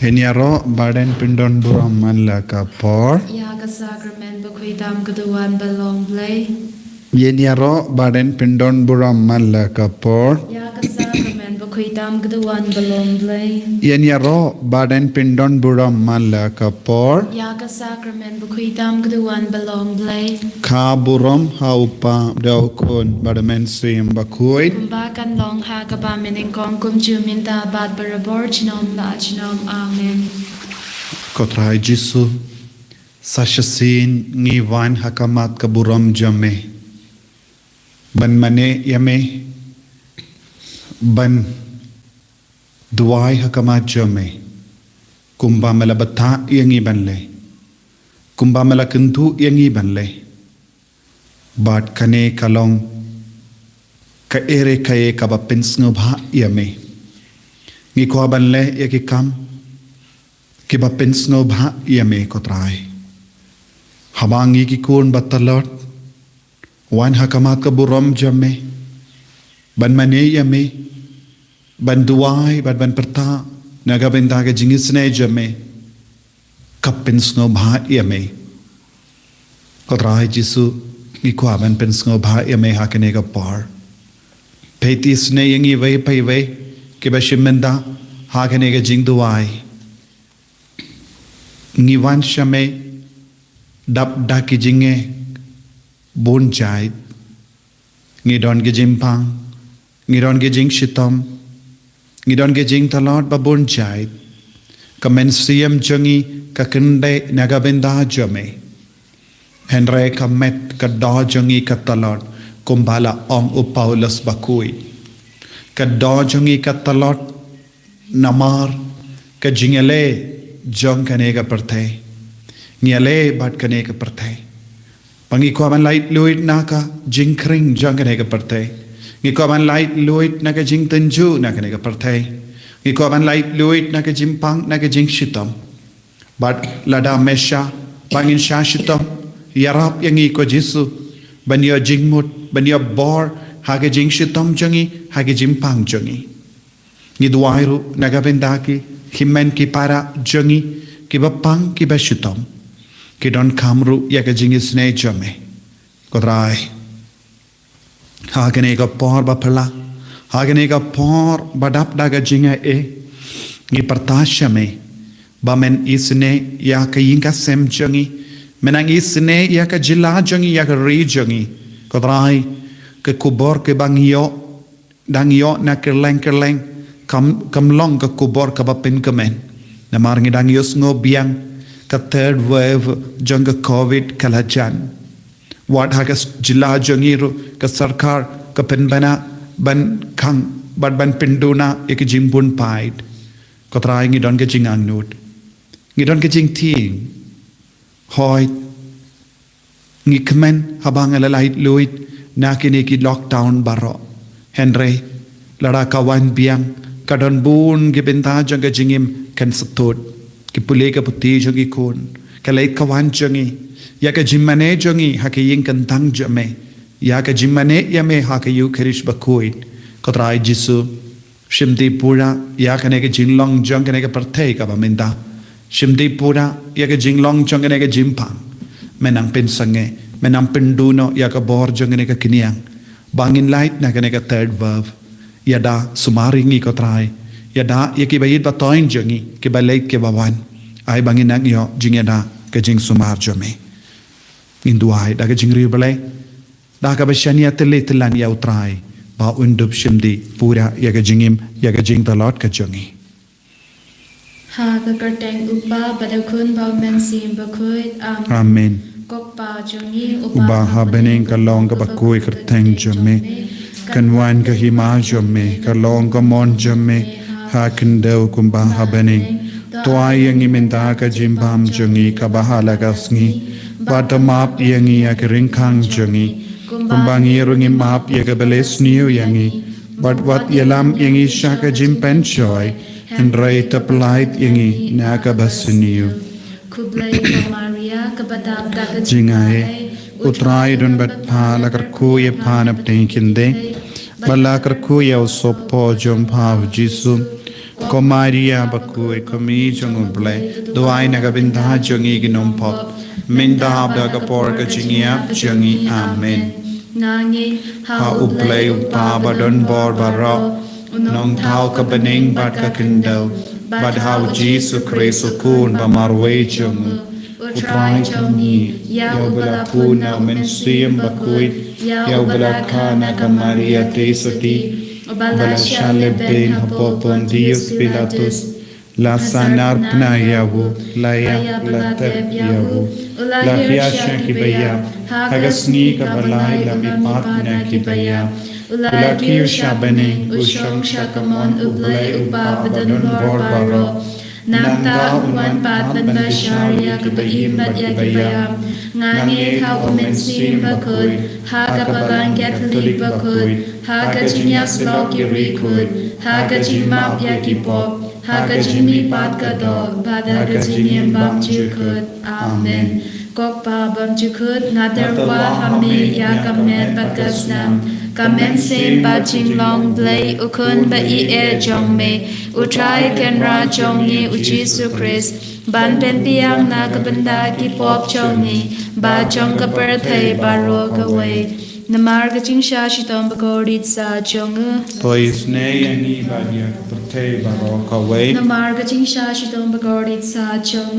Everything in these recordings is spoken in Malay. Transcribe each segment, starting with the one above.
Heniaro baden pindon buram manla kapor. Yaga sacrament bakhuidam kaduan balong play. Yeniaro baden pindon buram manla kapor. Yaga sacrament bakhuidam kaduan balong play. Yeniaro baden pindon buram manla kapor. Yaga sacrament bakhuidam kaduan balong play. Ka buram haupa daukun badamen sim bakuit. Kumbakan long ha kabamin kong kumjuminta bad barabor chinom la chinom amen. Kotrai Jisu sashasin ngiwan hakamat kaburam jame. Ban mane yame ban duai hakamat jame. Kumba malabata yangi banle. Kumba malakentu yangi banle. Bat kane kalong ka ere kaye kabapin snubha yame. Ngikwa banle yakikam kibapin snubha yame kotrai. Habangi kikun batalot. Wan hakamat kaburam jame. Ban mane yame. Ban duai ban perta. Naga bentaga jingisne jame. Kapin snubha yame. Kotrai Jisu ngikwa ban pin snubha yame hakane kapar. Peti sne yangi way pay way. Kibashimenda hakane ga jing duai. Ngiwan shame dap daki jinge bon jait ngidon ge jimpang ngidon ge jing shitam ngidon ge jing talot ba bon jait kamen siem jangi ka kende nagabenda jame henre kamet ka da jangi ka talot kumbala ong upaulas bakui ka da jangi ka talot namar ka jingele jong kanega perthe ngale bat kanega perthe pangi ko man light luit naka jingkring jong kanega perthe ngi ko man light luit naka jing tenju naka kanega perthe ngi ko man light luit naka jimpang naka jing shitam bat lada mesha pangin sha shitam yarap yangi ko Jisu banyo jingmut banyo bor hage jing shitam jangi hage jimpang jangi ngi duairu naga bendaki himen ki para jangi ki bapang ki bashitam ki don kamru yaga jingis ne jame kodrai hagane ga por bapala hagane ga por badap daga jinga ngi partasha me bamen isne ya ka yinga sem jangi menang isne ya ka jila jangi ya ka ri jangi kodrai ke kubor ke dangyo na kerleng kam long ka kubor ka bapin kamen na marngi dang yos ngo biang ka third wave janga covid kalajan wat hagas jila jangiru ka sarkar ka penbana ban khang ban pinduna ek jimbun paid ko trai ngi don ke jingang nut ngi don ke jing ting hoi ngi kmen habang alalait luit na kini ki lockdown baro henry lara kawan biang kadon bun ke benta janga jingim kan satut ki pule ka puti jangi kun kalai kawan jangi ya ka jimmane jangi hakayin kan tang jame ya ka jimmane yame hakayu khirish bakoi kotrai Jisu shimdi pura ya kane ke jinglong jang kane ke parthei ka baminda shimdi pura ya ka jinglong jang kane ke jimpang menang pinsange menang pinduno ya ka bor jang kane ke kiniang bangin light na kane ke third verb yada sumaringi kotrai yada yaki bayit batoin jangi ke balait ke bawan ai bangin ang yo jingyada ke jing sumar jame induai da ke jingri balai da ka bashania tele telan ya utrai ba undup shimdi pura ya ke jingim ya ke jing talot ke jangi Ha kakarteng upa badakun ba men sim bakhuid amen kokpa jangi uba habening kalong ka bakui kerteng jame kanwan ka hima jame kalong ka mon jame ha kendau kumba habening toai yang imenda ka jimbam jangi ka bahala kasngi batamap yangi ya keringkang jangi kumbangi rungi map ya ka beles niu yangi wat yalam yangi shaka jimpen choy and right up light yangi na ka basniu kublai ka Maria ka badab daga jingae utrai don bat phala kar ko ye phanap te kinde bala kar ko ye sopo jom bhav Jisu ko Maria bakui ko mi jong ble duai na ka binda jongi ginom pop min da hab da ka por ka jingia jongi amen Nangi ha uple upa badon bor baro nong thau ka bening bat ka kindau bad how Jesus Christ kun ba marwe jong utrai jongi yau bala puna men siem bakui yau bala kana ka Maria te soti bala shale ben hapopon Dios Pilatus la sanar pna yavu la ya la tep yavu la hiasha ki baya hagasni ka balai la mi patna ki baya ula kiu shabane ushong shakamon ublai upa badan bor baro nangta unwan pat banda sharia ka baim bat ya ki baya ngangi ha umen sim bakut ha ka balang catholic bakut ha ka jinyas lo ki rikut ha ka jimap ya ki pop ha ka jimi pat ka do bada ka jinyam bam jukut amen kok pa bam jukut naderwa hame ya kamen bagasnam kamen sen ba jing long blay ukun ba I e jong me utrai ken ra jong ni u Jesus Christ ban pen piang na ka banda ki pop jong ni ba jong ka per thai ba ro ka we namar ka jing sha shi tom ba ko rit sa jong tois ne ani ba ya te ba ro ka we namar ka jing sha shi tom ba ko rit sa jong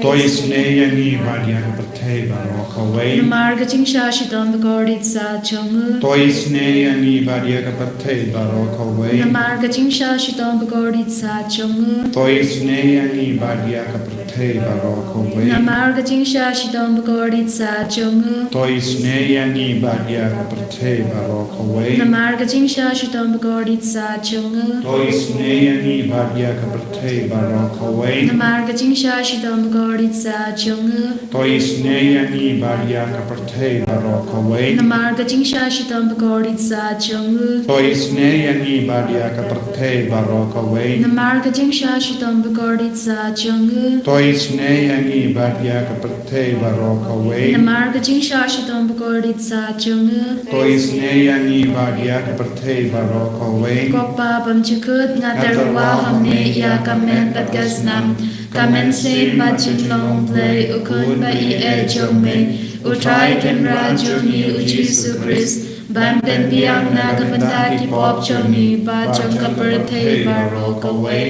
tois ne ani ba ya te ba ro ka we namar ka jing sha shi tom ba ko rit sa jong tois ne ani ba ya te ba ro ka we namar ka jing sha shi tom ba ko rit sa jong tois ne ani ba ya te ba ro ka we namar ka jing sha shi tom ba ko rit sa jong tois ne ani ba ya te ba ro ka we namar ka jing sha shi tom ba ko rit sa jong tois ne ani ba ya te ba ro ka we namar ka jing sha shi tom ba ko rit sa jong tois ne ani ba ya te ba ro ka we namar ka jing sha shi tom ba ko rit sa jong tois ne ani ba ya te ba ro ka we namar ka jing sha shi tom ba ko rit sa jong tois ne ani ba ya te ba ro ka we namar ka jing sha shi tom ba ko rit sa jong tois ne ani ba ya te ba ro ka we kok pa bam chukut naderwa hame ya kamen bagasnam kamen sen ba jing long blay ukun ba I e jong me utrai ken ra jong ni u Jesus Christ ban pen piang na ka banda ki pop jong ni ba jong ka per thai ba ro ka we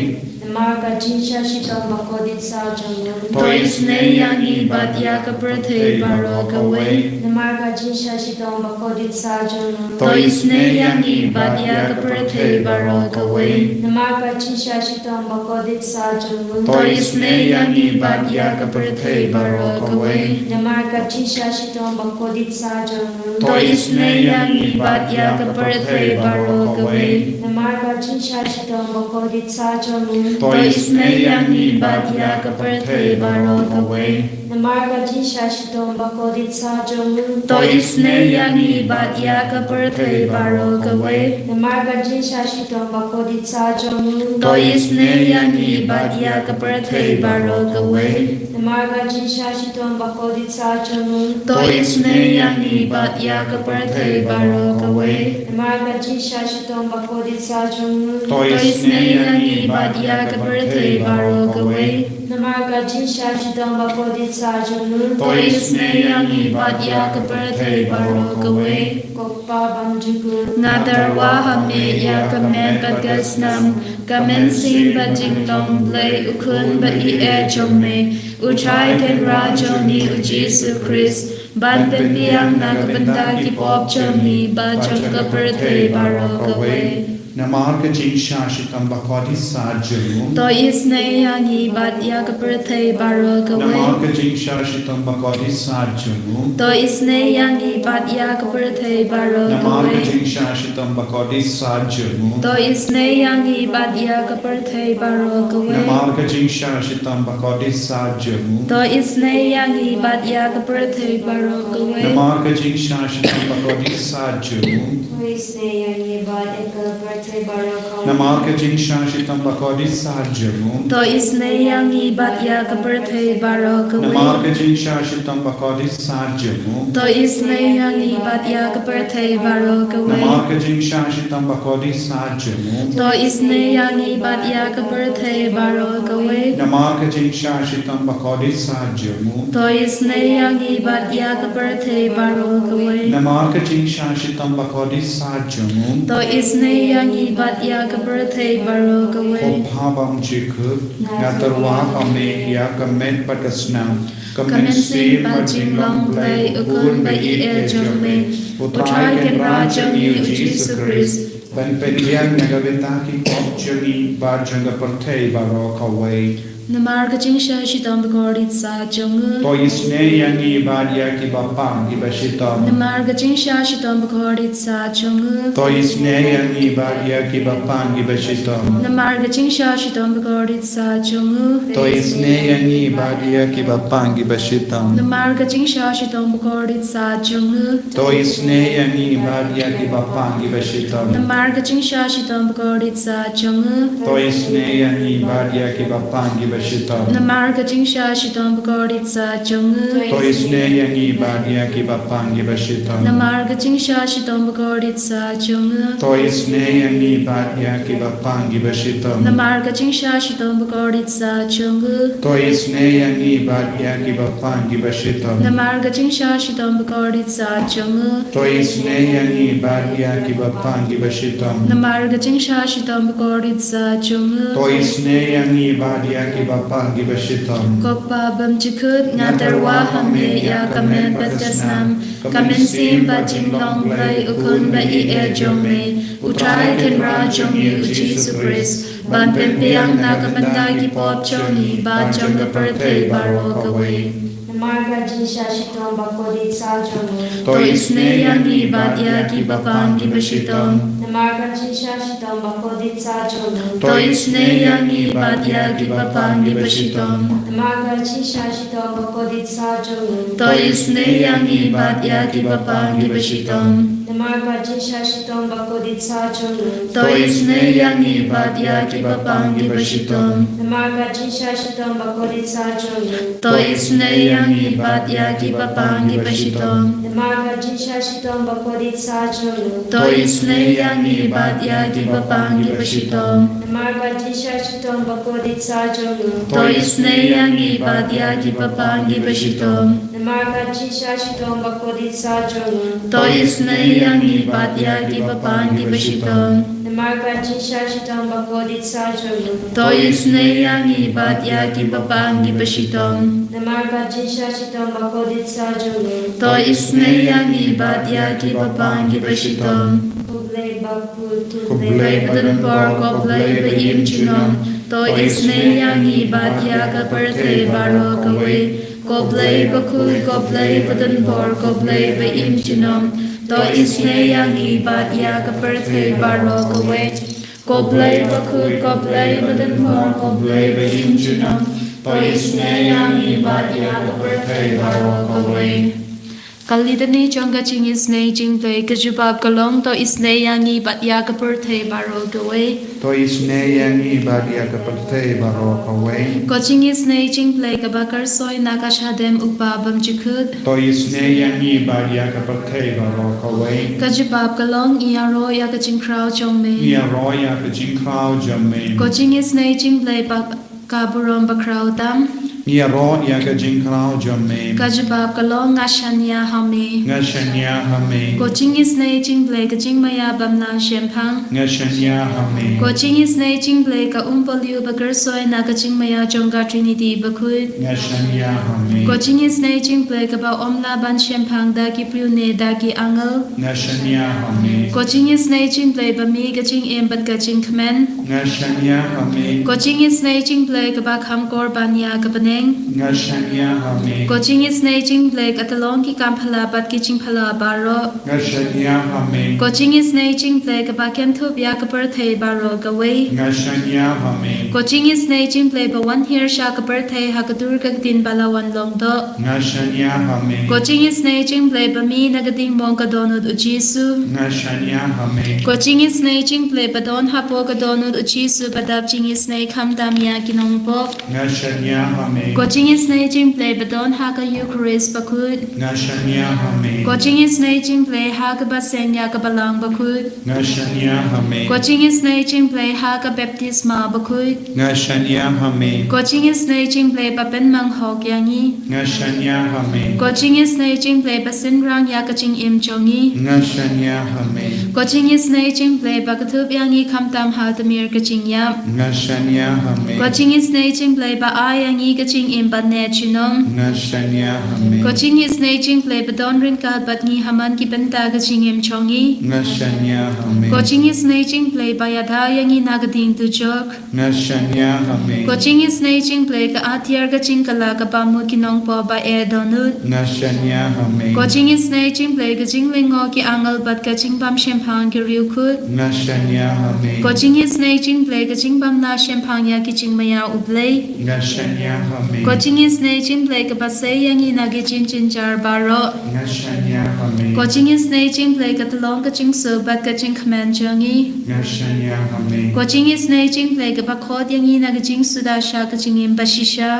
Marga jinsha shito makodit sa jong tois ne yang I bat ya ka per thai ba ro ka we Marga jinsha shito makodit sa jong tois ne yang I bat ya ka per thai ba ro ka we Marga jinsha shito makodit sa jong tois ne yang I bat ya ka per thai ba ro ka we Marga jinsha shito makodit sa jong tois ne yang I bat ya ka per thai ba ro ka we Marga jinsha shito makodit sa jong tois ne yang I bat ya ka per thai ba ro ka we Marga jinsha shito makodit sa jong tois ne yang I bat ya ka per thai ba ro ka we Marga jinsha shito makodit sa jong tois ne yang I bat ya ka per thai ba ro ka we Marga jinsha shito makodit sa jong tois ne yang I bat ya ka per thai ba ro ka we Marga jinsha shito makodit sa jong tois ne yang I bat ya ka per thai ba ro ka we Marga jinsha shito makodit sa jong tois ne yang I bat ya ka per thai ba ro ka we Kokpa banjugu nadarwa hame ya kamen bagasnam kamen sin ba jing long blay ukun ba I e jong me utrai ken ra jong ni u Jesus Christ ban pen piang na ka banda ki pop jong ni ba jong ka per thai ba ro ka we namar ka jing sha shi tam ba ko di sa jung tois ne yang I bat ya ka per thai ba ro ka we namar ka jing sha shi tam ba ko di sa jung tois ne yang I bat ya ka per thai ba ro ka namar ka we jing sha shi tam ba ko di sa jung tois ne yang I bat ya ka per thai ba ro ka we namar ka jing sha shi tam ba ko di sa jung tois ne yang I bat ya ka per thai ba ro ka we namar ka jing sha shi tam ba ko di sa jung Praise ne yani bad ekal birthday barakaw. Namar ka jing shashitam bakodi sahajamu. To isne yangi bat ya ka birthday barakaw. Namar ka jing shashitam bakodi sahajamu. To isne yangi bat ya ka birthday barakaw. Namar ka jing shashitam bakodi sahajamu. To isne yangi bat ya ka birthday barakaw. Namar ka jing shashitam bakodi sahajamu. To isne yangi bat ya ka birthday barakaw. Namar ka jing shashitam bakodi sahajamu. To isne yangi bat ya ka birthday barakaw. Obhabam jikut ngatarwa ame ya kamen patasnam. Kamen sin ba jing long play ukun ba i jome. Utrai ken raja ni Jesus Christ. Ban pendian nagavita ki kopjani ba janga partay baro kawai. Namar ka jing sha shitam bakodi sa jong. To isne yangi badia ki bapam ki bashitam. Namar ka jing sha shitam bakodi sa jong. To isne yangi badia ki bapam ki bashitam. Namar ka jing sha shitam bakodi sa jong. To isne yangi badia ki bapam ki bashitam. Namar ka jing sha shitam bakodi sa jong. To isne yangi badia ki bapam ki bashitam. Namar ka jing sha shitam bakodi sa jong. To isne yangi badia ki bapam ki bashitam. Namar ka jing sha shitam bakodi sa jong. To isne yangi badia ki bapam ki bashitam. Namar ka jing sha shitam bakodi sa jong. To isne yangi badia ki bapam ki bashitam. Namar ka jing sha shitam bakodi sa jong. To isne yangi badia ki bapam ki bashitam. Namar ka jing sha shitam bakodi sa jong. To isne yangi badia ki bapam ki bashitam. Namar ka jing sha shitam bakodi sa jong. To isne yangi badia ki bapam ki bashitam. Kokpa bam chikut ngatarwa hame ya kamen patasnam. Kamen sim ba jing long play ukun ba i jome. Utrai ken raja ni Jesus Christ. Ban pempiang na kamanda ki pop choni ba janga birthday barakaw. Namar ka jing sha shitam bakodi sa jong. To isne yangi bat ya ki bapang ki bashitam. Namar ka jing sha shitam bakodi sa jong. To isne yangi bat ya ki bapang ki bashitam. Namar ka jing sha shitam bakodi sa jong. To isne yangi bat ya ki bapang ki bashitam. Namar ka jing sha shitam bakodi sa jong. To isne yangi bat ya ki bapang ki bashitam. Namar ka jing sha shitam bakodi sa jong. To isne yangi bat ya ki bapang ki bashitam. Namar ka jing sha shitam bakodi sa jong. To isne yangi bat ya ki bapang ki bashitam. Namar ka jing sha shitam bakodi sa jong. To isne yangi bat ya ki bapang ki bashitam. Namar ka jing sha shitam bakodi sa jong. To isne yangi bat ya ki bapang ki bashitam. Namar ka jing sha shitam bakodi sa jong. To isne yangi bat ya ki bapang ki bashitam. Namar ka jing sha shitam bakodi sa jong. To isne yangi bat ya ki bapang ki bashitam. Kublai bakul Kublai badan por kublai ba im chinom. To isne yangi bat ya ka birthday barakaw. Kublai bakul kublai badan por kublai ba im chinom. To isne yangi bat ya ka birthday barakaw. Kublai bakul kublai badan por kublai ba im chinom. To isne yangi bat ya ka birthday barakaw. Kalidani chonga ching isne ching play kajubab kalong to isne yangi bat ya ka birthday barakaw. To isne yangi badia ka partay baro kawai. Coaching isne ching play kabakar soy nakashadem upabam chikut. To isne yangi badia ka partay baro kawai. Kajubab kalong iaro ya kaching crowd chong me. Nia roya ka jing krao jamin. Coaching isne ching play kaburom ba crowd tam. Nia ro ya ka jing krao jamin. Kajubab kalong ngashanya hame. Ngashanya hame. Coaching isne ching play kaching maya bamna shempang. Ngashanya hame. Coaching isne ching play ka umpaliu bakar soy nakaching maya chongga trinity bakut. Ngashanya hame. Coaching isne ching play ka ba omla ban shempang da ki prune da ki angal. Ngashanya hame. Coaching isne ching play ba mi kaching em bat kaching kmen. Ngashanya hame. Coaching isne ching play ka ba kham kor banya ka bane. meng. Ngashanya hame. Coaching is nay jing blake at along ki kam phala bat ki ching phala baro. Ngashanya hame. Coaching is nay jing blake a baken thup ya ka birthday baro gaway. Ngashanya hame. Coaching is nay jing blake ba one here sha ka birthday ha ka dur ka din balawan long do. Ngashanya hame. Coaching is nay jing blake ba mi nagading mong ka donut u Jesu. Ngashanya hame. Coaching is nay jing blake ba don ha po ka donut u Jesu badap jing is nay kham dam ya kinong po. Ngashanya hame. Coaching is nay jing blake ba don ha ka Eucharist bakut. Ngashanya hame. Coaching is nay jing blake ha ka ba sen ya ka balang bakut. Ngashanya hame. Coaching is nay jing blake ha ka baptisma bakut. Ngashanya hame. Coaching is nay jing blake ba pen mang hok yangi. Ngashanya hame. Coaching is nay jing blake ba sin rang ya ka ching im chongi. Ngashanya hame. Coaching is nay jing blake ba ka thup yangi kham tam ha tamir ka ching yap. Ngashanya hame. Coaching is nay jing blake ba ay yangi ka ching im ba ne chinom. Ngashanya hame. Coaching is nay jing blake ba don rin ka bat ni haman ki benta ka ching im chongi. Ngashanya hame. Coaching is nay jing blake ba yada yangi nagading tu jok. Ngashanya hame. Coaching is nay jing blake ka atiar ka ching kala ka pa mu kinong po ba e donut. Ngashanya hame. Coaching is nay jing blake ka ching lingo ki angal bat ka ching bam shempang ki riu kut. Ngashanya hame. Coaching is nay jing blake ka ching bam na shempang ya ki ching maya ublay. Ngashanya hame. Coaching is nay jing blake ka basay yangi nagi chin chin jar baro. Ngashanya hame. Coaching is nay jing blake ka talong ka ching so bat ka ching khaman changi. Ngashanya hame. Coaching is nay jing blake ka bakot yangi nagi ching sudasha ka ching im bashisha.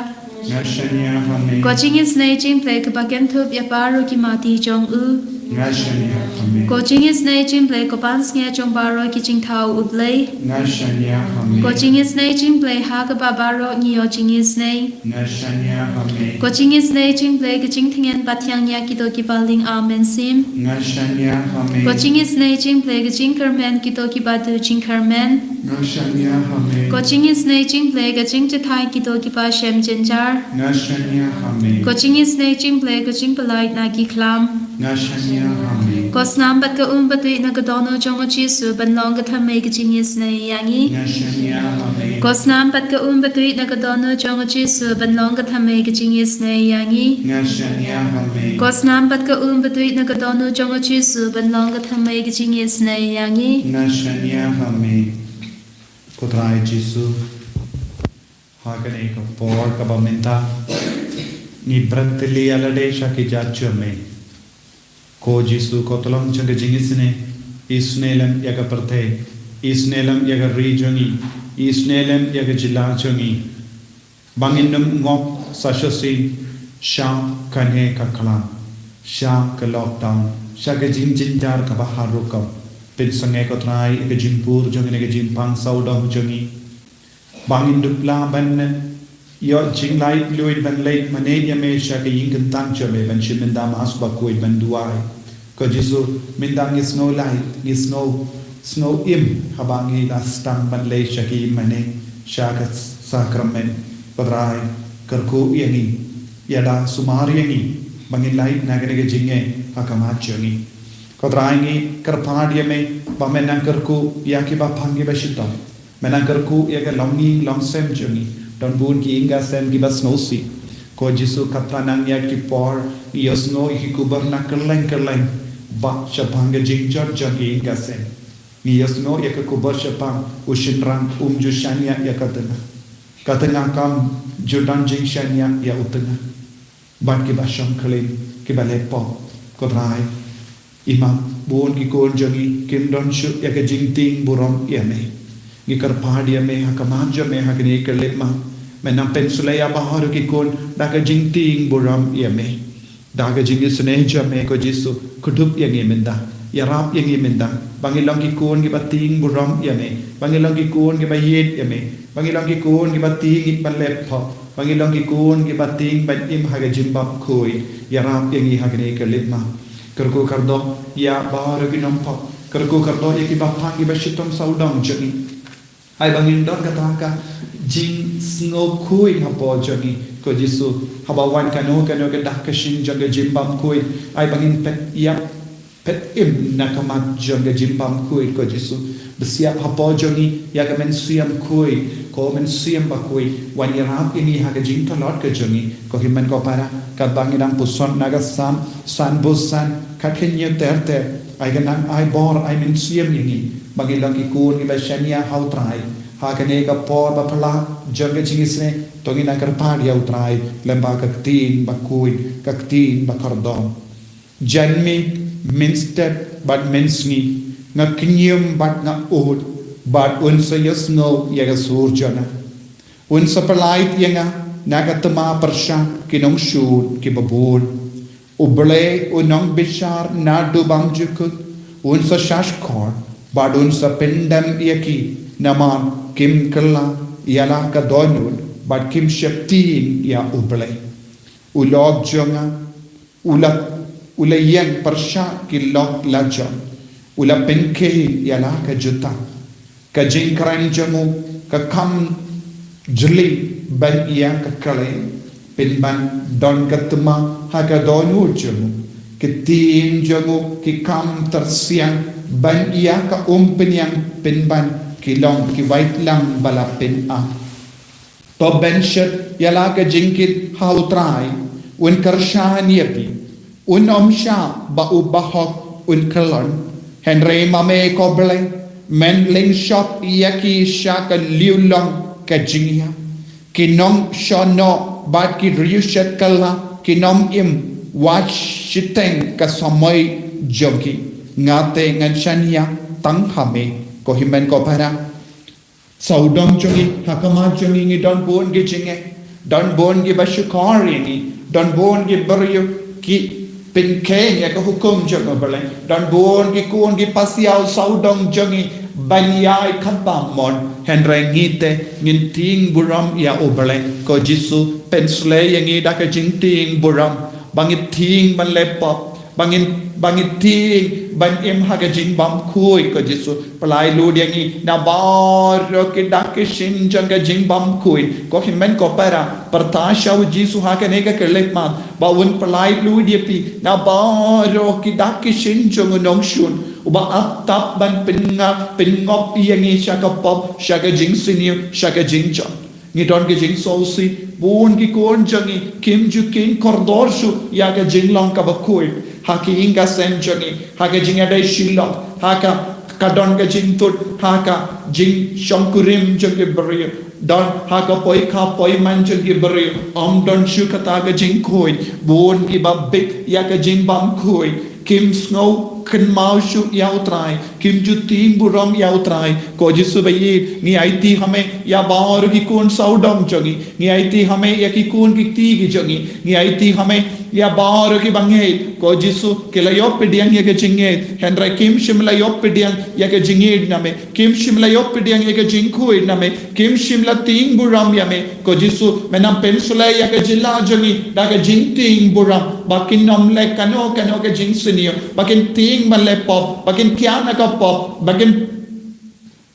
Ngashanya hame. Coaching is nay jing blake ka bagen thup ya paro ki mati chong u. Ngashanya hame. Coaching is nay jing blake ka pans nge chong baro ki ching thau ublay. Ngashanya hame. Coaching is nay jing blake ha ka ba baro ngi yo ching is nay. Ngashanya hame. Coaching is nay jing blake ka ching thingen batyang ya ki to ki baling amen sim. Ngashanya hame. Coaching is nay jing blake ka ching karmen ki to ki badu ching karmen. Ngashanya hame. Coaching is nay jing blake ka ching chathai ki to ki pa shem jinjar. Ngashanya hame. Coaching is nay jing blake ka ching palai na ki klam. Ngashanya hame. Kosnam bat ka batui na ka dono chong o chisu ban long ka thamay ka ching is nay yangi. Ngashanya hame. Kosnam bat ka batui na ka dono chong o chisu ban long ka thamay ka ching is nay yangi. Ngashanya hame. Kosnam bat ka batui na ka dono chong o chisu ban long ka thamay ka ching is nay yangi. Ngashanya hame. Kutrai Jisu. Hakane ka por ka baminta. Ni brantili alade shaki jachome. Ko Jisu ko tolong changa jingisne. Isnelam yaga parthe. Isnelam yaga regioni. Isnelam yaga jilachongi. Banginum ngok sashasi. Sha kane ka kalam. Sha ka lockdown. Sha ka jinjar ka baharukam. Pin sange ko trai ka jimpur jongi ka jimpang saudam jongi. Bangin dupla ban yo jing lai fluid ban late mane ya me sha ka yin tang chome ban shimenda mas ba koi ban duai. Ko Jisu mindang is no light is no im habangi la stang ban le sha ki mane sha ka sakrament padrai karku yangi yada sumar yangi bangin light nagane ka jinge hakamat jongi. Kodrangi karpadia me ba menang karku yaki ba pangi ba shitam menang karku yaga longi long sem jongi don bun ki inga sem ki ba snosi ko Jisu katranang yaki por yosno iki kubar na kerleng ba shapanga jingjor jongi inga sem ni yosno yaka kubar shapang ushinrang jushanya katanga kam judan jingshanya ya utanga ban ki ba shongkling ki ba lepo kodrai Imam buon ki kon jongi kim don shu ya ka jingting burom ya me gi kar phadia me ha kamanjo me ha kini ke lepma me nam pensule ya bahar ki kon da ka jingting burom ya me da ka jingi sneja me ko Jisu kudup yang menda ya rap yang menda bangilong ki kon ki bating burom ya me bangilong ki kon ki bayet ya me bangilong ki kon ki bating it ban lepho bangilong ki kon ki bating ban im ha ka jimbap khoi ya rap yang ha kini ke lepma Kerku kardo ya bahar ki nampak kerku kardo ya ki bapak ki bashitom saudang jani ai bangin don kata ka jing snow kui hapo jani ko Jisu habawan kanu ke dak kashin jaga jimbam kui ai bangin pet ya pet im nakamat jonga jimpam kui ko Jesu bersiap hapo jongi ya ka men siam kui ko men siam ba kui wan yarap ini ha ka jing talot ka jongi ko himan ko para ka bangidang puson naga san busan ka kenye terte ai ganang ai bor ai men siam ini bagi lang ikun ki basania hau trai ha ka ne ka por ba pala jonga jingisne tongi na karpad ya utrai lemba ka tin ba kui ka tin ba kardom janmi minstep but mensni nga kinyum but nga od but unsa yasno yaga surjana unsa palait yanga nagatama persha kinong shud ki babul uble unong bishar nadu bangjukut unsa shashkor but unsa pendam yaki naman kim kala yala ka donul but kim shaktin ya uble ulog jonga ulayang persya ki lok lajan ula penkehi yala ka juta ka jingkran jamu ka kam jeli ban iya ka kale pinban don katma ha ka donu jamu ki tin jamu ki kam tersiang ban iya ka umpenyang pinban ki long ki wait lang balapin a to benshet yala ka jingkit hautrai un karshan yapi un omsha ba ubahok un kalon henry mame koble men ling shop yaki shaka liulong ka jingya kinong shono bat ki ryushat kala kinom im watch shiteng ka samay jogi ngate nganshanya tang hame ko himen ko para saudong jongi hakama jongi ngi don bon gi jinge don bon gi bashukari ni don bon gi baryo ki pin kenya ka hukum jonga baleng don bon ki kun ki pasiao saudong jongi banyai khabamon henreng ngite nginting buram ya obaleng ko Jesu pensle yangi da ka jingting buram bangit ting ban lepop bangit ting ban em ha ka jing bam khui ko Jesu palai lu yangi na bar ki da ki shin jonga jing bam khui ko himen ko para pertasha Jesu ha ka ne ka kelek ma ba un palai lu dia pi na bar ki da ki shin jonga nong shun uba atap ban pengop yangi shaka pop shaka jing siniu shaka jing chon ngi don ke jing sosi bon ki kon jangi kim ju kin kordor shu ya ka jing long ka ba koi ha ki inga sen jangi ha ka jing adai shilok ha ka kadon ka jing tut ha ka jing shonkurim jangi bari don ha ka poi man jangi bari om don shu kata ka jing koi bon ki ba big ya ka jing bam koi kim snow kan mau shu yau trai kim ju ting buram yau trai ko Jesu bayi ngi aiti hame ya baur ki kun saudong jongi ngi aiti hame ya ki kun ki ti ki jongi ngi aiti hame ya baur ki bange ko Jesu kela yo pediang ya ke jinge henra kim shimla yo pediang ya ke jinge name kim shimla yo pediang ya ke jingkui name kim shimla ting buram ya me ko Jesu menam pensula ya ke jilla jongi da ke jing ting buram bakin nom le kano ke jing sinio bakin ting male pop bakin kiana ka pop bakin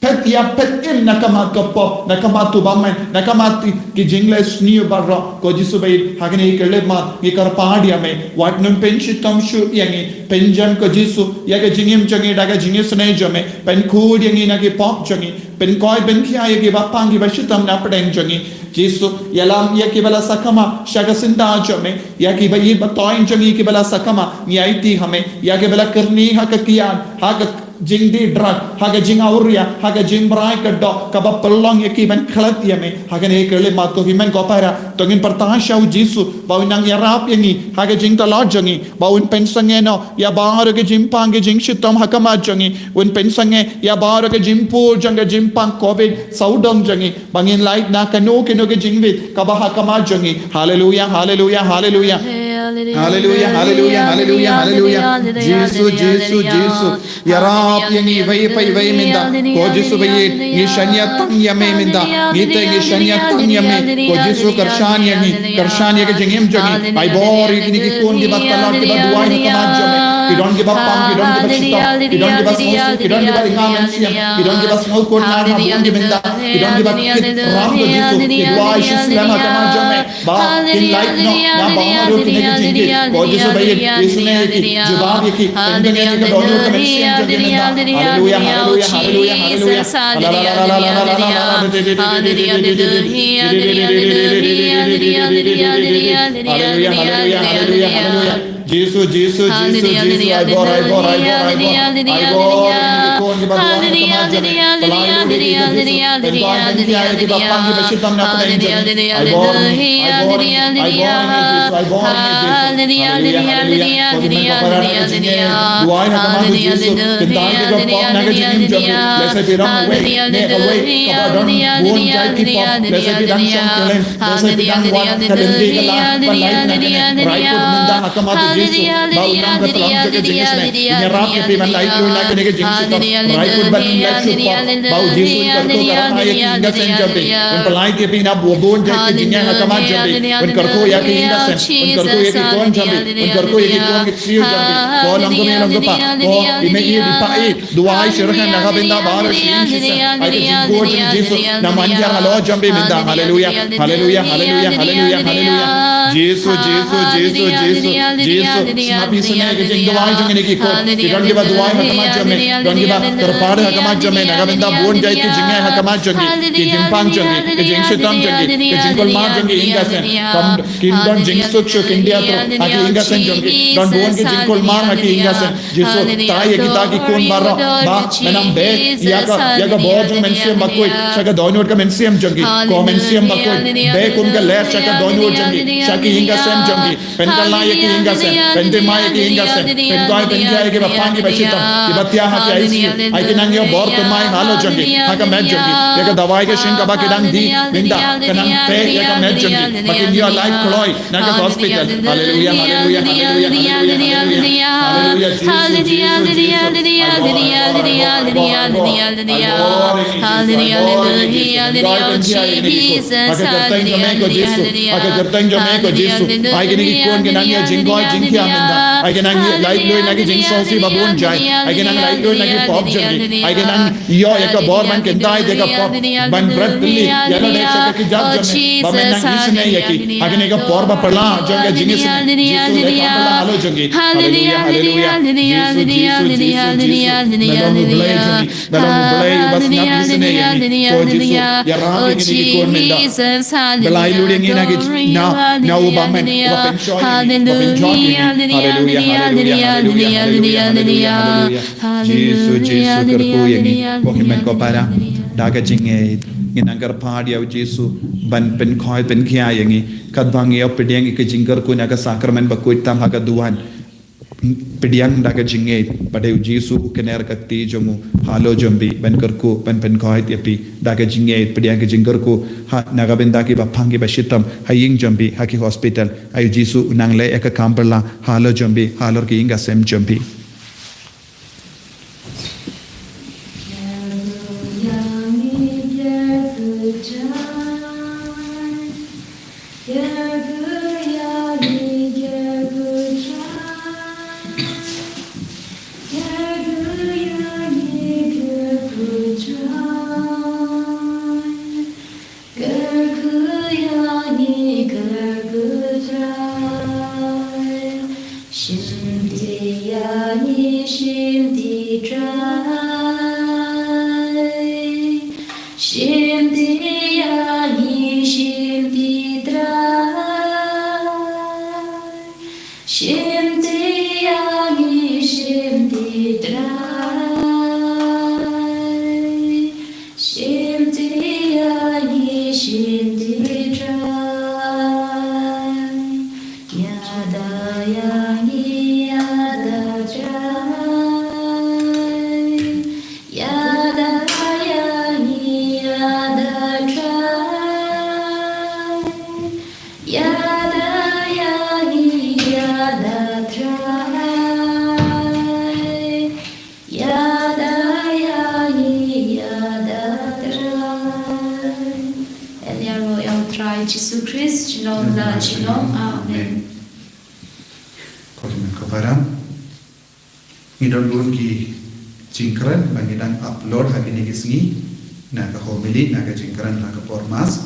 pet im nakamat ka pop nakamat tu bamen nakamat ki jingles niu barra ko Jesu bai hagene kele ma ki karpadia me wat nun penshitam shu yangi penjan ko Jesu ya ke jingim jangi daga jingis ne jame pen khud yangi na ki pop jangi pen koi ben khia ya ki bapang ki bashitam na padeng jangi Jesu yalam ya ki bala sakama shaga sinda jame ya ki bai batoin jangi ki bala sakama nyaiti hame ya ki bala karni ha ka kian ha ka jing di drag haga jing auria haga jing brai ka do ka ba pelong ya ki ban khalat ya me haga ne kele ma ko himen ko para tongin pertasha Jesu ba unang yarap yangi haga jing tala jangi ba un pensange no ya ba ga jing pang ge jing shitom hakama jangi un pensange ya ba ga jing pu janga jing pang covid saudong jangi bangin light na kano ge jing vit ka ba hakama jangi hallelujah hallelujah hallelujah hallelujah hallelujah hallelujah hallelujah Jesu yarap yangi vai minda ko Jesu vai ni shanya tang yame minda ni te ni shanya tang yame ko Jesu karshan yangi ke jingim jangi ai bor ni ki kon di batala ki baduai na kamaj jame You don't give up punk. You don't give a shit. You don't give us no soup. You don't give us ingamensium. You don't give us no code. You don't give us you don't give us kit. Ram to Jesus. You are Islam Hakama Jame. Ba in light no. Na Baharo ki negi jingi. Ko Jesus bhai Yesu ne ki jawab ye ki. Endene ki dono ka mention jame na. Hallelujah. Hallelujah. Hallelujah. Hallelujah. Jesus, Jesus, Jesus, Jesus, I go. Jesus, bau nam ka talam jage jinges ne ine raat ke pe man light lo na ke jinges to right foot but left foot bau Jesus kar ko karna ye inga sen jabe un palai ke pe na bon jage jinge ha kama jabe un kar ko ya ke inga sen un kar ko ye ke kon jabe un kar ko ye ke kon ke siu jabe ko lam ko pa ko ime ye di pa e duai shirhan na benda bar Jesus I can go to Jesus na manja halo jabe minda hallelujah hallelujah hallelujah hallelujah hallelujah Jesus Jesus Jesus Jesus Jesus snapi sene ke jing duai jing ne ki ko don't give a duai hakama jame don't give a terpad hakama jame na benda bon jai ke jinge hakama jangi ke jimpang jangi ke jing shitam jangi ke jingkol ma jangi inga sen kam kin don jing suk shuk india tro aki inga sen jangi don bon ke jingkol ma aki inga sen Jesus tai ki ta ki kon barra ba menam be ya ka bo jung mensiam bakoi shaka donor ka mensiam jangi ko mensiam bakoi be kun ka ler shaka donor jangi shaki inga sen jangi penkala ye ki inga sen pente mai ki inga sen penkoi penjai ke bapangi bashitam ki batya ha ke aisi ai ki nang yo bor to mai halo jangi ha ka met jangi ye ka dawai ke shin ka ba ki dang di minda kanang pe ye ka met jangi but in your life kloi na ka hospital hallelujah hallelujah hallelujah I can light lo nagi jing sausi babun jai I can light lo nagi pop jangi I can yo eka borman ke dai deka pop ban brat li yana de shaka ki jab jamme bamen nang isne yaki I can eka porba pala janga jingis jisu eka pala halo jangi hallelujah hallelujah melonu blay jangi melonu blay bas nap isne yaki ko jisu ya raam ki ni ko menda belai lo ngi nagi now bamen bapen joy hallelujah Jesus Jesus karko yangi bohimen ko para daga jinge nginangkar padi au Jesus ban pen khoi pen khia yangi kadbangi au pediang ke jingkar ko naga sakramen bakoi tam haga duan pediang daga jinge pada Jesus kener kakti jomu halo jombi ban karko pen khoi tiapi daga jinge pediang ke jingkar ko ha naga benda ki bapangi bashitam haying jombi haki hospital ayu Jesus nangle eka kamperla halo jombi halor ki inga sem jombi Jesus Christ, Shalom, Amen. ngidon lun ki jingkran bangidang upload hagini kisngi naga homili naga jingkran naga pormas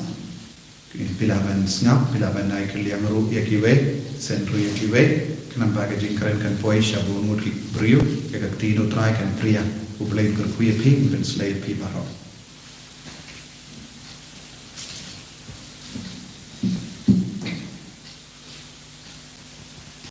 pilaban snap pilaban naik liang ru yakiwe sentru yakiwe kenam baga jingkran kan poi shabu mut ki brio yaga tino try kan priya ublain kur kuya pi kan slay pi baro